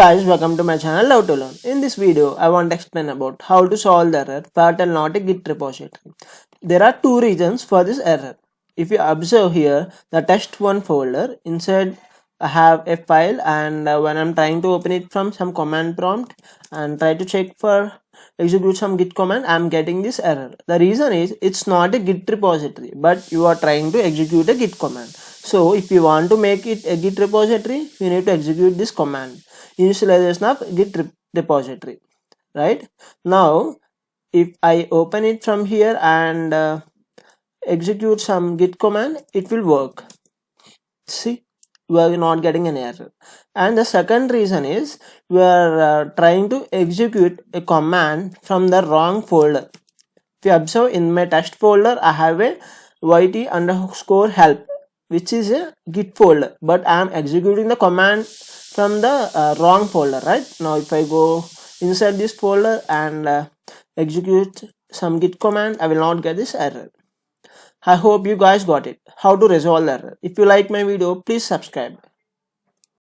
guys, welcome to my channel Love to Learn. In this video, I want to explain about how to solve the error pattern not a Git repository. There are two reasons for this error. If you observe here, the test1 folder, inside I have a file, and when I'm trying to open it from some command prompt and try to check for execute some git command, I'm getting this error. The reason is it's not a Git repository, but you are trying to execute a git command. So if you want to make it a Git repository, you need to execute this command, initialization of git repository. Right now, if I open it from here and execute some git command, it will work. See, we are not getting an error. And the second reason is we are trying to execute a command from the wrong folder. If you observe, in my test folder I have a yt_help, which is a git folder, but I am executing the command from the wrong folder. Right now, if I go inside this folder and execute some git command, I will not get this error. I hope you guys got it, how to resolve the error. If you like my video, please subscribe.